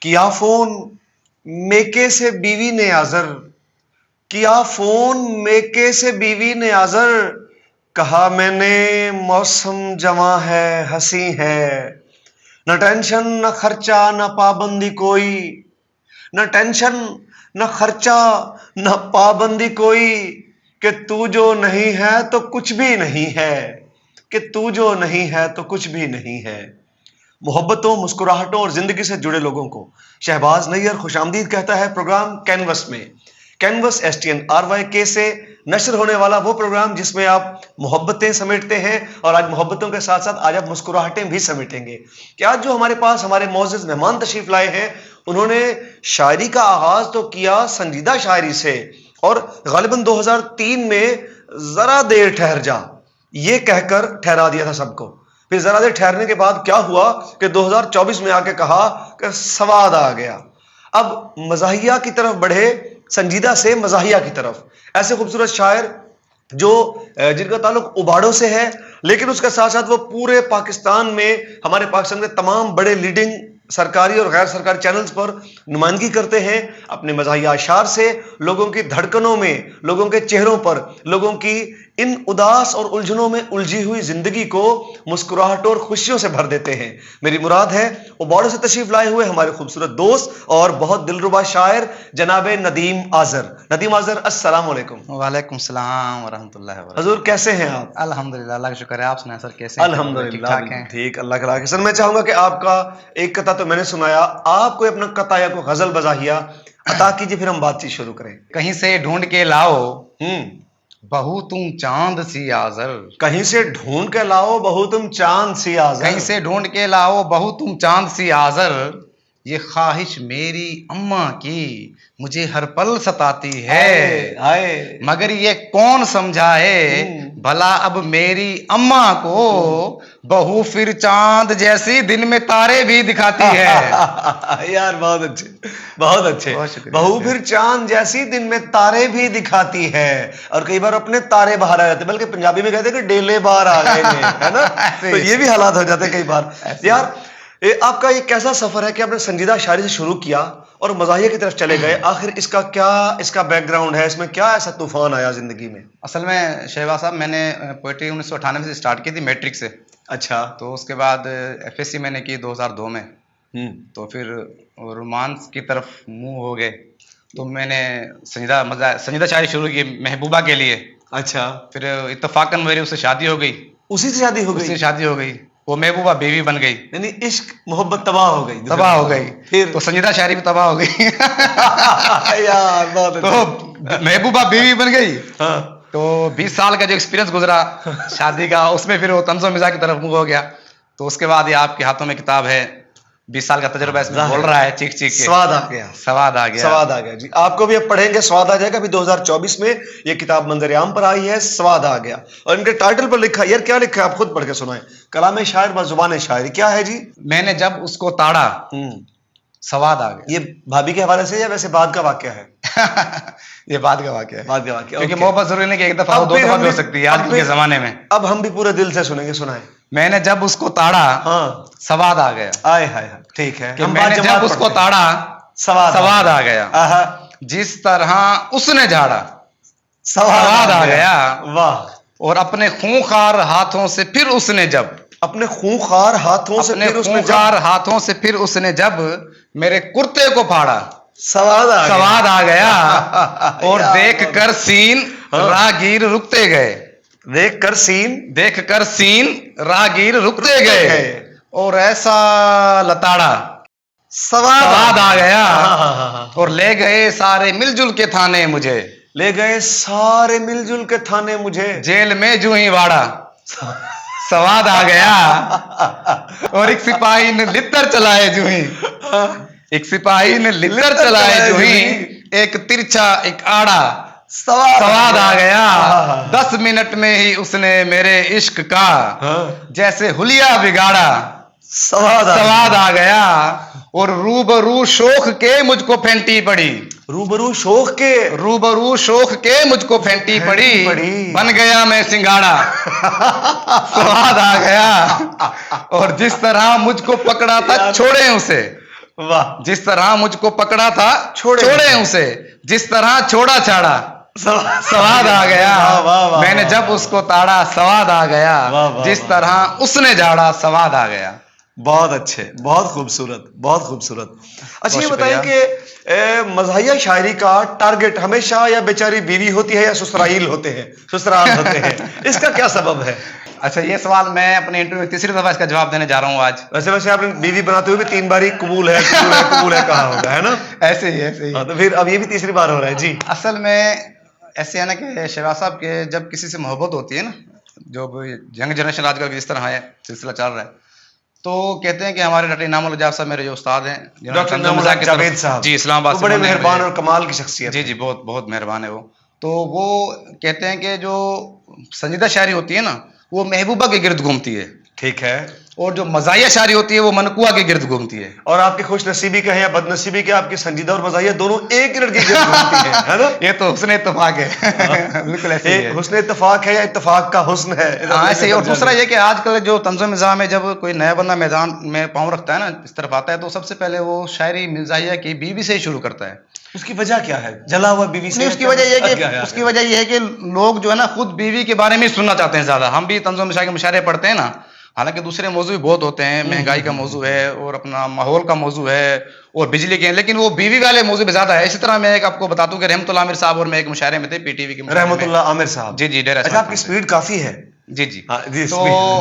किया फोन मेके से बीवी ने आजर, किया फोन मेके से बीवी ने आजर, कहा मैंने मौसम जवां है हंसी है, न टेंशन न खर्चा न पाबंदी कोई, न टेंशन न खर्चा न पाबंदी कोई, कि तू जो नहीं है तो कुछ भी नहीं है, कि तू जो नहीं है तो कुछ भी नहीं है। मोहब्बतों, मुस्कुराहटों और जिंदगी से जुड़े लोगों को शहबाज नैयर खुशामदीद कहता है प्रोग्राम कैनवस में। कैनवस STNRYK से नशर होने वाला वो प्रोग्राम जिसमें आप मोहब्बतें समेटते हैं, और आज मोहब्बतों के साथ साथ आज आप मुस्कुराहटें भी समेटेंगे। कि आज जो हमारे पास हमारे मोअज़्ज़िज़ मेहमान तशरीफ लाए हैं, उन्होंने शायरी का आगाज तो किया संजीदा शायरी से, और गालिबन 2003 में जरा देर ठहर जा ये कहकर ठहरा दिया था सबको। फिर जरा देर ठहरने के बाद क्या हुआ कि 2024 में आके कहा कि सवाद आ गया। अब मज़ाहिया की तरफ बढ़े, संजीदा से मज़ाहिया की तरफ। ऐसे खूबसूरत शायर जो जिनका ताल्लुक उबाड़ों से है, लेकिन उसके साथ साथ वो पूरे पाकिस्तान में, हमारे पाकिस्तान के तमाम बड़े लीडिंग सरकारी और गैर सरकारी चैनल्स पर नुमाइंदगी करते हैं। अपने मज़ाहिया अशार से लोगों की धड़कनों में, लोगों के चेहरों पर, लोगों की इन उदास और उलझनों में उलझी हुई जिंदगी को मुस्कुराहटों और खुशियों से भर देते हैं। मेरी मुराद है उबाड़ों से तशरीफ लाए हुए हमारे खूबसूरत दोस्त और बहुत दिलरुबा शायर जनाब नदीम आजर। नदीम आजर, अस्सलाम वालेकुम। वालेकुम सलाम व रहमतुल्लाहि व बरकातहू। हजूर कैसे हैं आप? अल्हम्दुलिल्लाह, अल्लाह का शुक्र है। आप सुनाएं सर, कैसे हैं? अल्हम्दुलिल्लाह ठीक ठाक हैं? ठीक, अल्लाह का राज। सर मैं चाहूंगा कि आपका एक कता तो मैंने सुनाया, आप कोई अपना कता या कोई गजल बजाहिया अता कीजिए, फिर हम बातचीत शुरू करें। कहीं से ढूंढ के लाओ बहू तुम चांद सी आजर, कहीं से ढूंढ के लाओ बहू तुम चांद सी आजर, कहीं से ढूंढ के लाओ बहू तुम चांद सी आजर, ये ख्वाहिश मेरी अम्मा की मुझे हर पल सताती है, हाय मगर ये कौन समझाए भला अब मेरी अम्मा को, बहू फिर चांद जैसी दिन में तारे भी दिखाती है। यार बहुत अच्छे, बहुत अच्छे। बहुत शुक्रिया। बहू फिर चांद जैसी दिन में तारे भी दिखाती है, और कई बार अपने तारे बाहर आ जाते, बल्कि पंजाबी में कहते हैं कि डेले बाहर आ गए हैं, है ना? तो ये भी हालात हो जाते हैं कई बार। यार आपका ये कैसा सफर है कि आपने संजीदा शायरी से शुरू किया और मज़ाहिया की तरफ चले गए, आखिर इसका क्या इसका बैकग्राउंड है, इसमें क्या ऐसा तूफान आया जिंदगी में? असल में शहबाज साहब, मैंने पोइट्री 1998 से स्टार्ट की थी, मैट्रिक से। अच्छा। तो उसके बाद FSC मैंने की 2002 में। तो फिर रोमांस की तरफ मुंह हो गए, तो मैंने संजीदा शायरी शुरू की महबूबा के लिए। अच्छा। फिर इत्तफाकन मेरी उससे शादी हो गई। उसी से शादी हो गई? उससे शादी हो गई, वो महबूबा बीवी बन गई। यानी इश्क मोहब्बत तबाह हो गई। तबाह हो गई, फिर तो संजीदा शायरी भी तबाह हो गई। यार बहुत तो महबूबा बीवी बन गई। हाँ। तो 20 साल का जो एक्सपीरियंस गुजरा शादी का, उसमें फिर वो तंज़ो मिज़ाह की तरफ मुंह हो गया। तो उसके बाद ये आपके हाथों में किताब है, 20 साल का तजुर्बा इसमें बोल रहा है, चीख चीख के स्वाद आ गया, स्वाद आ गया, स्वाद आ गया जी। आपको भी अब पढ़ेंगे स्वाद आ जाएगा। अभी 2024 में ये किताब मंजर-ए-आम पर आई है, स्वाद आ गया, और इनके टाइटल पर लिखा है, यार क्या लिखा है आप खुद पढ़ के सुनाएं। कलाम शायर व जुबान शायरी, क्या है जी? मैंने जब उसको ताड़ा स्वाद आ गया। ये भाभी के हवाले से या वैसे बाद का वाकया है? ये बाद का वाकया है, बाद का वाकया, क्योंकि मोहब्बत जरूरी नहीं कि एक दफा हो, दो दफा भी हो सकती है आज के ज़माने में। अब हम भी पूरे दिल से सुनेंगे, सुनाएं। मैंने जब उसको ताड़ा, हाँ, स्वाद आ गया। आए हाय, ठीक है। कि मैंने जब उसको ताड़ा, स्वाद आ गया। जिस तरह उसने झाड़ा, स्वाद आ गया। वाह। और अपने खूंखार हाथों से फिर उसने जब, अपने खूंखार हाथों से फिर उसने खूंखार हाथों से फिर उसने जब मेरे कुर्ते को फाड़ा, स्वाद आ गया। और देख कर सीन रागीर रुकते गए, देख कर सीन रागीर रुकते गए, और ऐसा लताड़ा स्वाद आ गया। और ले गए सारे मिलजुल के थाने मुझे, ले गए सारे मिलजुल के थाने मुझे, जेल में जूं ही वाड़ा स्वाद आ गया। और एक सिपाही ने लित्तर चलाए जूं ही, एक सिपाही ने लित्तर चलाए जूं ही, एक तिरछा एक आड़ा स्वाद आ गया। 10 मिनट में ही उसने मेरे इश्क का जैसे हुलिया बिगाड़ा, स्वाद आ गया। और रूबरू शोख के मुझको फेंटी पड़ी, रूबरू शोक के रूबरू शोक के मुझको फेंटी पड़ी, बन गया मैं सिंगाड़ा, स्वाद आ गया। और जिस तरह मुझको पकड़ा था छोड़े उसे, वाह, जिस तरह मुझको पकड़ा था छोड़े उसे, जिस तरह छोड़ा छाड़ा स्वाद आ गया। वाह, वाह, वाह, मैंने वाह, जब उसको ताड़ा स्वाद आ गया, वाह, वाह, जिस वाह, तरह उसने झाड़ा स्वाद आ गया। बहुत अच्छे, बहुत खूबसूरत, बहुत खूबसूरत। अच्छा, ये बहुत बताएं कि मज़ाहिया शायरी का टारगेट हमेशा या बेचारी बीवी होती है या ससुराइल होते हैं, ससुराल होते हैं, इसका क्या सबब है? अच्छा, ये सवाल मैं अपने इंटरव्यू में तीसरी दफा इसका जवाब देने जा रहा हूँ आज। वैसे आपने बीवी बनाते हुए भी 3 बार ही कबूल है कबूल है कबूल है कहा होगा, है ना? ऐसे ही हाँ, तो फिर अब ये भी तीसरी बार हो रहा है जी। असल में ऐसे है ना कि शहबाज साहब के जब किसी से मोहब्बत होती है ना, जो यंग जनरेशन आजकल जिस तरह है सिलसिला चल रहा है, तो कहते हैं कि हमारे डॉक्टर इनामुल जावेद साहब मेरे जो उस्ताद हैं, डॉक्टर इनामुल जावेद साहब जी, इस्लामाबाद वो से बड़े बोलने हैं मेहरबान मुझे। और कमाल की शख्सियत जी है। जी, बहुत बहुत मेहरबान है वो। तो वो कहते हैं कि जो संजीदा शायरी होती है ना, वो महबूबा के गिर्द घूमती है, ठीक है। और जो मज़ाहिया शायरी होती है वो मनकुआ के गिर्द घूमती है। और आपकी खुशनसीबी कहें या बदनसीबी के, आपकी संजीदा और मज़ाहिया दोनों एक ही लड़की के गिर्द घूमती है ना? ये तो हुस्न इत्तेफाक है। बिल्कुल ऐसे ही एक है। हुस्न इत्तेफाक है या इत्तेफाक का हुस्न है? हाँ, ऐसे ही। और दूसरा ये कि आजकल जो तंज़ो निज़ाम है, जब कोई नया बंदा मैदान में पाँव रखता है ना, इस तरफ आता है, तो सबसे पहले वो शायरी मज़ाहिया की बीवी से ही शुरू करता है। उसकी वजह क्या है? जला हुआ बीवी से? नहीं, उसकी वजह ये है कि लोग जो है ना खुद बीवी के बारे में ही सुनना चाहते हैं ज्यादा। हम भी तंज़ो के मुशायरे पढ़ते हैं ना, हालांकि दूसरे मौजू भी बहुत होते हैं, महंगाई का मौजू है और अपना माहौल का मौजू है और बिजली के, लेकिन वो बीवी वाले मौजू भी ज्यादा है। इसी तरह मैं एक आपको बता दूं कि रहमतुल्लाह आमिर साहब और मैं एक मुशायरे में थे, पीटीवी के रहमतुल्लाह आमिर साहब। जी जी, डेरा। अच्छा, आपकी स्पीड काफी है। जी जी। हाँ, जी, तो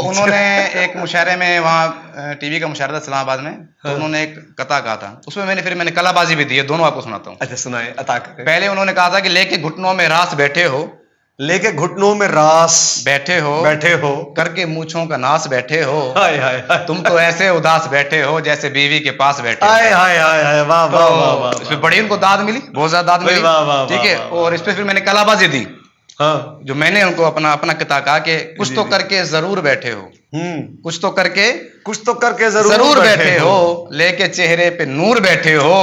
उन्होंने एक मुशायरे में, वहाँ टीवी का मुशायरा था इस्लामाबाद में, तो उन्होंने एक कथा कहा था, उसमें मैंने कलाबाजी भी दी है, दोनों आपको सुनाता हूँ। अच्छा, सुनाए, अता करें। पहले उन्होंने कहा था कि लेके घुटनों में रास बैठे हो, लेके घुटनों में रास बैठे हो, करके मूंछों का नास बैठे हो, हाय हाय हाय, तुम तो ऐसे उदास बैठे हो जैसे बीवी के पास बैठे हो। हाय हाय हाय हाय, वाह वाह वाह वाह। इसमें बड़ी उनको दाद मिली, बहुत ज्यादा दाद मिली, वाह, वाह, ठीक है। वाह, और इस पे फिर मैंने कलाबाजी दी, हाँ, जो मैंने उनको अपना किता कहा कि कुछ तो करके जरूर बैठे हो, कुछ तो करके जरूर बैठे हो, लेके चेहरे पे नूर बैठे हो,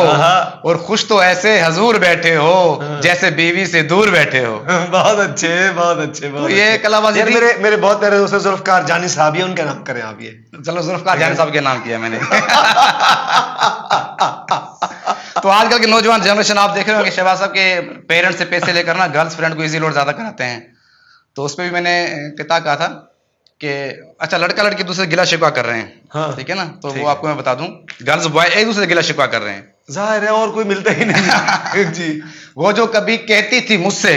और खुश तो ऐसे हजूर बैठे हो जैसे बीवी से दूर बैठे हो। बहुत अच्छे, बहुत अच्छे, बहुत तो ये कलाबाजी यार, मेरे बहुत प्यारे दोस्त जुल्फकार जानी साहब, ये उनका नाम करें आप। ये चलो, जुल्फकार जानी साहब के नाम किया मैंने। तो आजकल के नौजवान जनरेशन आप देख रहे हो कि शहबाज साहब के पेरेंट्स से पैसे लेकर ना गर्ल्स फ्रेंड को इजी लोड ज्यादा कराते हैं। तो उस पर भी मैंने किताब कहा था कि अच्छा, लड़का लड़की दूसरे गिला शिकवा कर रहे हैं, हाँ, ठीक है ना। तो वो आपको मैं बता दूं, गर्ल्स बॉय एक दूसरे गिला शिकवा कर रहे हैं, जाहिर है, और कोई मिलता ही नहीं। जी। वो जो कभी कहती थी मुझसे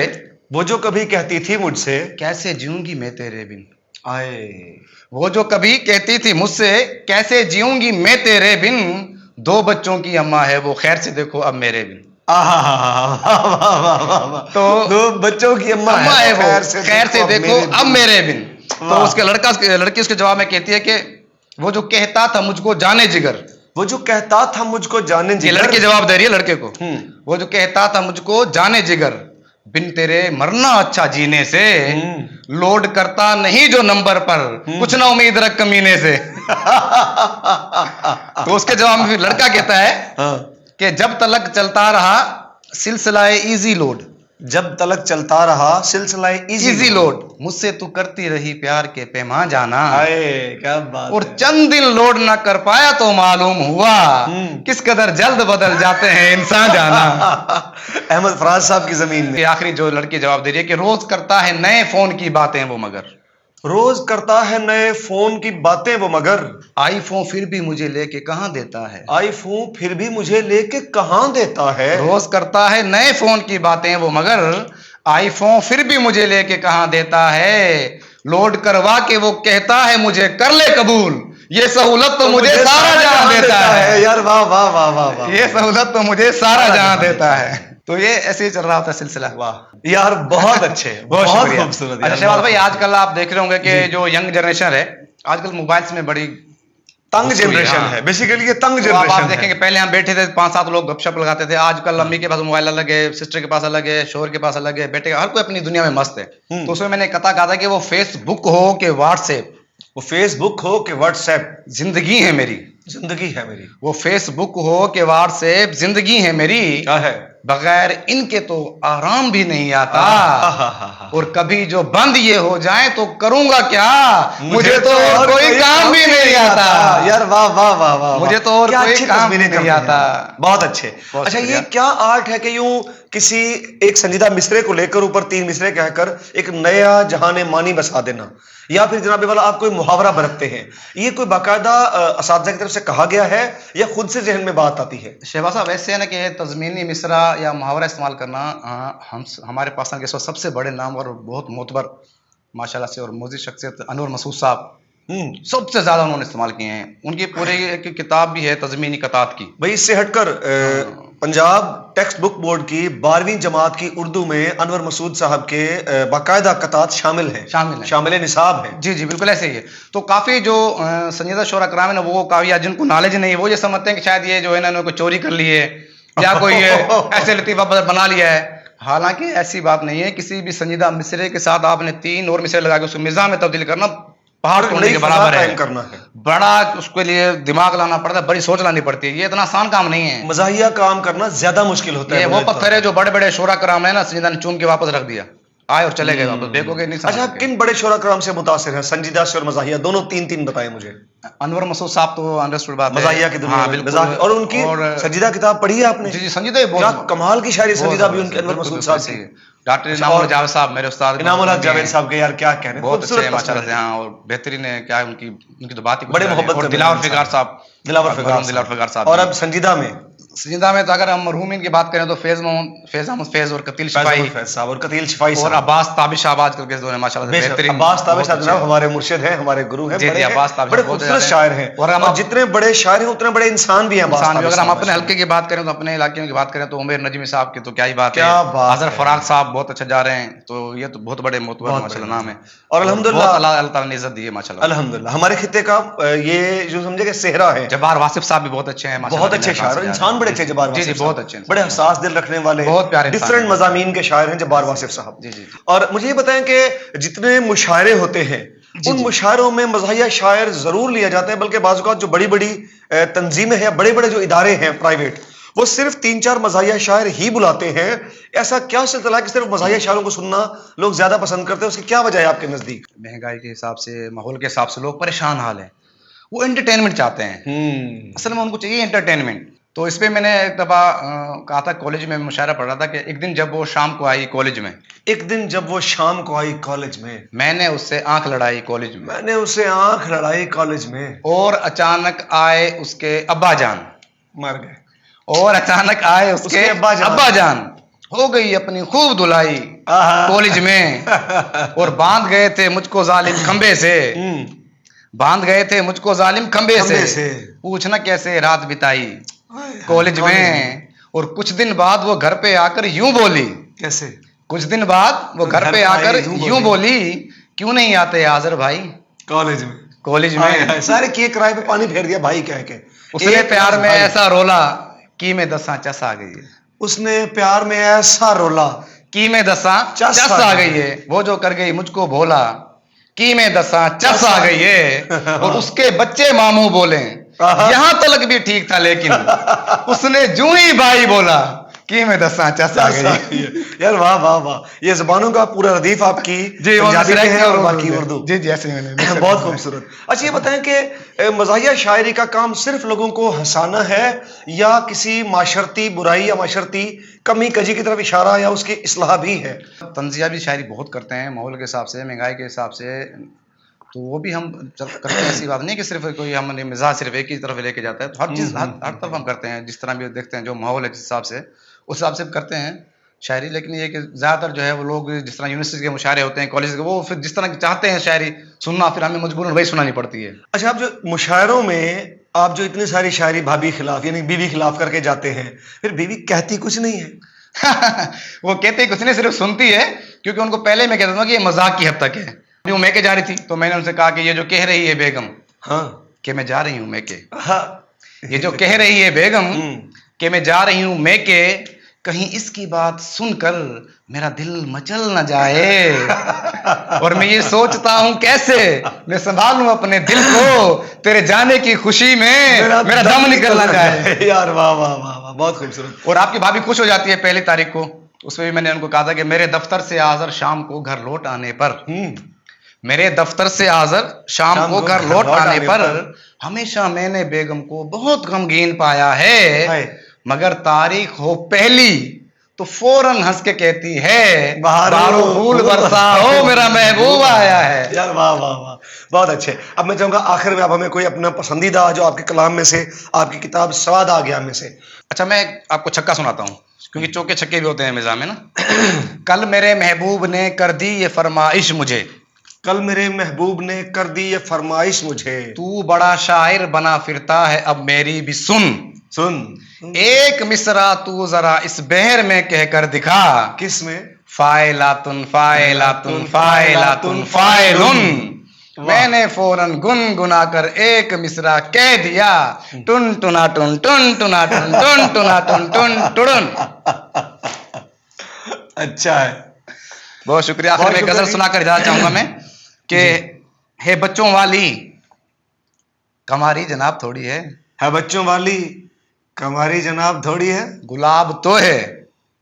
कैसे जीऊंगी मैं तेरे बिन, आए, वो जो कभी कहती थी मुझसे कैसे जीऊंगी मैं तेरे बिन, 2 बच्चों की अम्मा है वो, खैर से देखो अब मेरे बिन। तो 2 बच्चों की अम्मा है वो, खैर से देखो अब मेरे बिन। तो उसके लड़की उसके जवाब में कहती है कि वो जो कहता था मुझको जाने जिगर, वो जो कहता था मुझको जाने जिगर, लड़की जवाब दे रही है लड़के को, वो जो कहता था मुझको जाने जिगर, बिन तेरे मरना अच्छा जीने से, लोड करता नहीं जो नंबर पर, कुछ ना उम्मीद रख कमीने से। तो उसके जवाब में फिर लड़का कहता है कि जब तलक चलता रहा सिलसिला इजी लोड, जब तलक चलता रहा सिलसिला इजी लोड, मुझसे तू करती रही प्यार के पैमा जाना, क्या बात, और चंद दिन लोड ना कर पाया तो मालूम हुआ किस कदर जल्द बदल जाते हैं इंसान जाना। अहमद फराज साहब की जमीन में। आखिरी जो लड़की जवाब दे रही है कि रोज करता है नए फोन की बातें वो, मगर रोज करता है नए फोन की बातें वो, मगर आईफोन फिर भी मुझे लेके कहां देता है, आईफोन फिर भी मुझे लेके कहां देता है। रोज करता है नए फोन की बातें वो, मगर आईफोन फिर भी मुझे लेके कहां देता है, लोड करवा के वो कहता है मुझे कर ले कबूल, ये सहूलत तो मुझे सारा जहां देता है। यार वाह वाह वाह वाह, ये सहूलत तो मुझे सारा जहां देता है। तो ये ऐसे ही चल रहा होता है सिलसिला। वाह यार, बहुत अच्छे, बहुत खूबसूरत। अच्छा शहबाज भाई, आजकल आप देख रहे होंगे कि जो यंग जनरेशन है आजकल मोबाइल्स में बड़ी तंग जनरेशन है, बेसिकली ये तंग जनरेशन है। आप देखेंगे पहले हम बैठे थे 5-7 लोग गपशप लगाते थे, आजकल अम्मी के पास मोबाइल अलग है, सिस्टर के पास अलग है, शोहर के पास अलग है, बेटे का, हर कोई अपनी दुनिया में मस्त है। तो उसमें मैंने कहा था कि वो फेसबुक हो कि व्हाट्सएप, वो फेसबुक हो कि व्हाट्सएप, जिंदगी है मेरी, जिंदगी है मेरी। वो फेसबुक हो कि व्हाट्सएप, जिंदगी है मेरी। क्या है? बगैर इनके तो आराम भी नहीं आता, आहा। और कभी जो बंद ये हो जाए तो करूंगा क्या, मुझे तो और कोई काम भी नहीं आता। यार वाह वाह वाह वाह, मुझे तो और क्या कोई अच्छी काम तस्वीरें नहीं करते हैं। आता। बहुत अच्छे। बहुत अच्छा, ये शुक्रिया। क्या आर्ट है कि यूं किसी एक संजीदा मिसरे को लेकर ऊपर 3 मिसरे कहकर एक नया जहान मानी बसा देना, या फिर जनाबे वाला आप कोई मुहावरा बरतते हैं, ये कोई बाकायदा असातिज़ा की तरफ से कहा गया है या खुद से जहन में बात आती है? शहबाज साहब, ऐसे है ना कि तज़मीनी मिसरा या मुहावरा इस्तेमाल करना, हमारे पास के इस वक्त सबसे बड़े नाम और बहुत मोतबर माशाल्लाह से और मोज़ी शख्सियत अनवर मसूद साहब सबसे ज्यादा उन्होंने इस्तेमाल किए हैं। उनकी पूरी एक किताब भी है तज़मीनी कतात की। भाई इससे हटकर पंजाब टेक्स्ट बुक बोर्ड की 12वीं जमात की उर्दू में अनवर मसूद साहब के बाकायदा कतात शामिल हैं, शामिल निसाब हैं। जी जी बिल्कुल ऐसे ही है। तो काफ़ी जो संजीदा शोरा कराम है ना, वो काफ़ी या जिनको नॉलेज नहीं है, वो ये समझते हैं कि शायद ये जो है ना इन्होंने कोई चोरी कर ली है या कोई ऐसे लतीफ़ा बना लिया है। हालांकि ऐसी बात नहीं है। किसी भी संजीदा मिसरे के साथ आपने 3 और मिसरे लगा के उसको मिज़ाह में तब्दील करना पहाड़ तोड़ने के बराबर है। करना है बड़ा उसके लिए दिमाग लाना पड़ता है, बड़ी सोच लानी पड़ती है। ये इतना आसान काम नहीं है। मज़ाहिया काम करना ज्यादा मुश्किल होता है। वो पत्थर है जो बड़े बड़े शोरा कराम है ना, संजीदा ने चूम के वापस रख दिया, आए और चले गए वापस, देखोगे नहीं। अच्छा, आप किन बड़े शोरा कराम से मुतासिर हैं, संजीदा से और मज़ाहिया दोनों? 3 बताएं मुझे। अनवर मसूद साहब तो अंडरस्टूड बात है, मज़ाहिया की दुनिया में मज़ाहिया, और उनकी संजीदा किताब पढ़ी है आपने? जी जी, संजीदा क्या कमाल की शायरी संजीदा भी उनके अनवर मसूद साहब की। डॉक्टर इनामुल जावेद साहब मेरे उस्ताद, इनामुल जावेद साहब के यार क्या कहने, बहुत अच्छे माशाल्लाह से। हाँ, और बेहतरीन है क्या उनकी तो बात ही बड़े मोहब्बत और दिलावर फिगार साहब, दिलावर फिगार साहब। और अब संजीदा में तो अगर हम मरहूमिन की बात करें तो फैज अहमद फैज और कतील शिफाई साहब और कतील शिफाई और अब्बास ताबिश साहब आजकल के दौर में माशाल्लाह से बेहतरीन। अब्बास ताबिश साहब हमारे मुर्शिद हैं, हमारे गुरु हैं, बड़े खूबसूरत शायर हैं। और जितने बड़े शायर हैं उतने बड़े इंसान भी हैं। अगर हम अपने हल्के की बात करें तो अपने इलाके की बात करें तो उमर नजमी साहब की तो क्या ही बात है। हज़रत फराग साहब बहुत अच्छा जा रहे हैं, तो ये तो बहुत बड़े मोतबर माशाल्लाह नाम है। और अल्हम्दुलिल्लाह अल्लाह ताला ने इज्जत दी है माशाल्लाह। अल्हम्दुलिल्लाह हमारे खित्ते का ये जो समझे कि सेहरा है। जब्बार वासिफ साहब भी बहुत अच्छे हैं, बहुत अच्छे शायर, इंसान बड़े अच्छे जब्बार वासिफ, बहुत अच्छे, बड़े हसास दिल रखने वाले, बहुत प्यारे डिफरेंट मज़ामीन के शायर हैं जब्बार वासिफ साहब। जी जी। और मुझे ये बताएं कि जितने मुशायरे होते हैं उन मुशायरों में मज़ाहिया शायर जरूर लिया जाता है, बल्कि बाज़ औक़ात जो बड़ी बड़ी तंजीमें हैं, बड़े बड़े जो इदारे हैं प्राइवेट, वो सिर्फ 3-4 मज़ाहिया शायर ही बुलाते हैं। ऐसा क्या सिलसिला है कि सिर्फ मज़ाहिया शायरों को सुनना लोग ज्यादा पसंद करते हैं? उसकी क्या वजह है आपके नजदीक? महंगाई के हिसाब से, माहौल के हिसाब से लोग परेशान हाल है, वो एंटरटेनमेंट चाहते हैं। असल में उनको चाहिए एंटरटेनमेंट। तो इस पे मैंने एक दफा कहा था, कॉलेज में मुशायरा पढ़ रहा था कि एक दिन जब वो शाम को आई कॉलेज में, मैंने उससे आंख लड़ाई कॉलेज में, और अचानक आए उसके अब्बा जान, मर गए। और अचानक आए उसके अब्बा जान, हो गई अपनी खूब धुलाई कॉलेज में, और बांध गए थे मुझको जालिम खंबे से, पूछना कैसे रात बिताई कॉलेज में। और कुछ दिन बाद वो घर पे आकर यूं बोली, कैसे? कुछ दिन बाद वो घर पे आकर यूं बोली, क्यों नहीं आते आजर भाई कॉलेज में। सारे किए किराए पे पानी फेर दिया भाई कह के। उसने प्यार में ऐसा रोला कि में दसा चस आ गई है। उसने प्यार में ऐसा रोला कि में दसा चस आ गई है। वो जो कर गई मुझको भोला कि में दसा चस आ गई है। और उसके बच्चे मामू बोले यहां तक भी ठीक था, लेकिन उसने जू ही भाई बोला कि में दसा चस आ गई। यार वाह वाह वाह, ये जुबानों का पूरा रदीफ आपकी पंजाबी में है और बाकी उर्दू। जी जी ऐसे मैंने बहुत खूबसूरत। अच्छा ये बताएं कि मज़ाहिया शायरी का काम सिर्फ लोगों को हंसाना है या किसी माशरती बुराई या माशरती कमी कजी की तरफ इशारा या उसकी इस्लाह भी है? तंज़िया भी शायरी बहुत करते हैं, माहौल के हिसाब से, महंगाई के हिसाब से, तो वो भी हम करते हैं। ऐसी बात नहीं कि सिर्फ कोई हमने मिजाज सिर्फ एक ही तरफ लेके जाता है, तो हर चीज़ हर तरफ हम करते हैं, जिस तरह भी देखते हैं जो माहौल है जिस हिसाब से, उस हिसाब से करते हैं शायरी। लेकिन ये कि ज़्यादातर जो है वो लोग जिस तरह यूनिवर्सिटी के मुशायरे होते हैं, कॉलेज के, वो फिर जिस तरह की चाहते हैं शायरी सुनना, फिर हमें मजबूरन वही सुनानी पड़ती है। अच्छा, आप जो मुशायरों में आप जो इतनी सारी शायरी भाभी खिलाफ यानी बीवी खिलाफ करके जाते हैं, फिर बीवी कहती कुछ नहीं है? वो कहते कुछ नहीं, सिर्फ सुनती है, क्योंकि उनको पहले मैं कहता था कि ये मजाक की हद तक है। वो मैके जा रही थी तो मैंने उनसे कहा कि ये जो कह रही है बेगम, हाँ कि मैं जा रही हूँ मैके, हाँ, ये जो कह रही है बेगम कि मैं जा रही हूँ मैके, कहीं इसकी बात सुनकर मेरा दिल मचल न जाए। और मैं ये सोचता हूँ कैसे मैं संभालूं अपने दिल को, तेरे जाने की खुशी में मेरा दम निकल ना जाए। यार वाह वाह वाह वाह, बहुत खूबसूरत। और आपकी भाभी खुश हो जाती है 1 तारीख को, उसमें भी मैंने उनको कहा था कि मेरे दफ्तर से आजर शाम को घर लौट आने पर, मेरे दफ्तर से आजर शाम को घर लौट आने पर हमेशा मैंने बेगम को बहुत गमगीन पाया है, मगर तारीख हो पहली तो फौरन हंस के कहती है बारो फूल बरसा हो मेरा महबूब आया है। यार वाह वाह वाह, बहुत अच्छे। अब मैं चाहूंगा आखिर में आप हमें कोई अपना पसंदीदा जो आपके कलाम में से, आपकी किताब स्वाद आ गया में से। अच्छा, मैं आपको छक्का सुनाता हूँ, क्योंकि चौके छक्के भी होते हैं मिजाज में ना। कल मेरे महबूब ने कर दी ये फरमाइश मुझे, कल मेरे महबूब ने कर दी ये फरमाइश मुझे, तू बड़ा शायर बना फिरता है अब मेरी भी सुन सुन एक मिसरा तू जरा इस बहर में कहकर दिखा। किस में? फायलातुन फायलातुन फायलातुन फायलुन। मैंने फौरन गुनगुना कर एक मिसरा कह दिया, टुन टुना टुन टुन टुना टुन टुन टुना टुन टुन टुन। अच्छा है, बहुत शुक्रिया। आखिर में गजल सुनाकर जाना चाहूंगा मैं कि हे बच्चों वाली कमारी जनाब थोड़ी है बच्चों वाली कमारी जनाब थोड़ी है, गुलाब तो है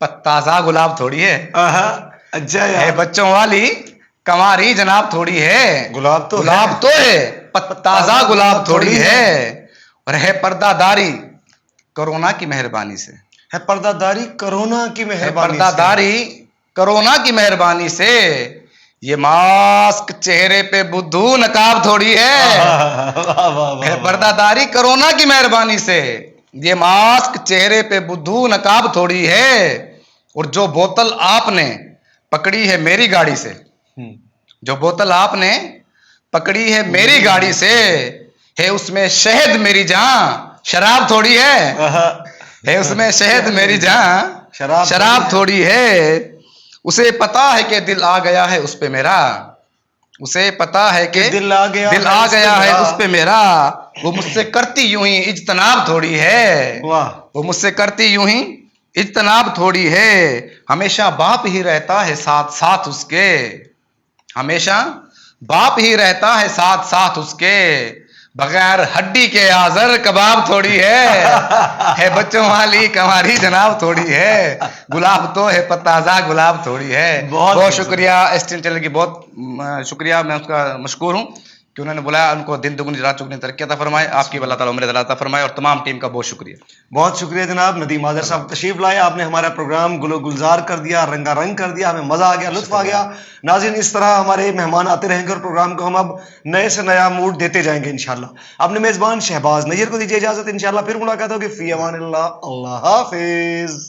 पर ताजा गुलाब थोड़ी है। अच्छा यार। है बच्चों वाली कमारी जनाब थोड़ी है, गुलाब तो है पर ताजा गुलाब थोड़ी है। और है पर्दादारी कोरोना की मेहरबानी से, है पर्दादारी कोरोना की मेहरबानी, पर्दादारी कोरोना की मेहरबानी से। ये मास्क चेहरे पे बुद्धू नकाब थोड़ी है पर्दादारी कोरोना की मेहरबानी से। ये मास्क चेहरे पे बुद्धू नकाब थोड़ी है। और जो बोतल आपने पकड़ी है मेरी गाड़ी से, जो बोतल आपने पकड़ी है मेरी गाड़ी से, है उसमें शहद मेरी जान शराब थोड़ी है उसमें शहद मेरी जान शराब थोड़ी है। उसे पता है कि दिल आ गया है उस पे मेरा, उसे पता है कि दिल आ गया है उस पे मेरा। वो मुझसे करती यूं ही इज्तनाब थोड़ी है, वो मुझसे करती यूं ही इज्तनाब थोड़ी है। हमेशा बाप ही रहता है साथ साथ उसके, हमेशा बाप ही रहता है साथ साथ उसके। बगैर हड्डी के आजर कबाब थोड़ी है बच्चों वाली कमारी जनाब थोड़ी है, गुलाब तो है पताजा गुलाब थोड़ी है। बहुत शुक्रिया एसटीएन चैनल की, बहुत शुक्रिया, मैं उसका मशकूर हूँ कि उन्होंने बुलाया। उनको दिन दुगनी रात चौगुनी तरक्की अता फरमाए, आपकी अल्लाह ताला उम्र अता फरमाए, और तमाम टीम का बहुत शुक्रिया। बहुत शुक्रिया जनाब। नदीम आज़र साहब तशरीफ लाए, आपने हमारा प्रोग्राम गुलो गुलजार कर दिया, रंगारंग कर दिया, हमें मजा आ गया, लुत्फ आ गया। नाज़रीन, इस तरह हमारे मेहमान आते रहेंगे और प्रोग्राम को हम अब नए से नया मूड देते जाएंगे इंशाल्लाह। अपने मेजबान शहबाज नैयर को दीजिए इजाजत, इंशाल्लाह फिर मुलाकात होगी। फी अमानिल्लाह, अल्लाह हाफिज।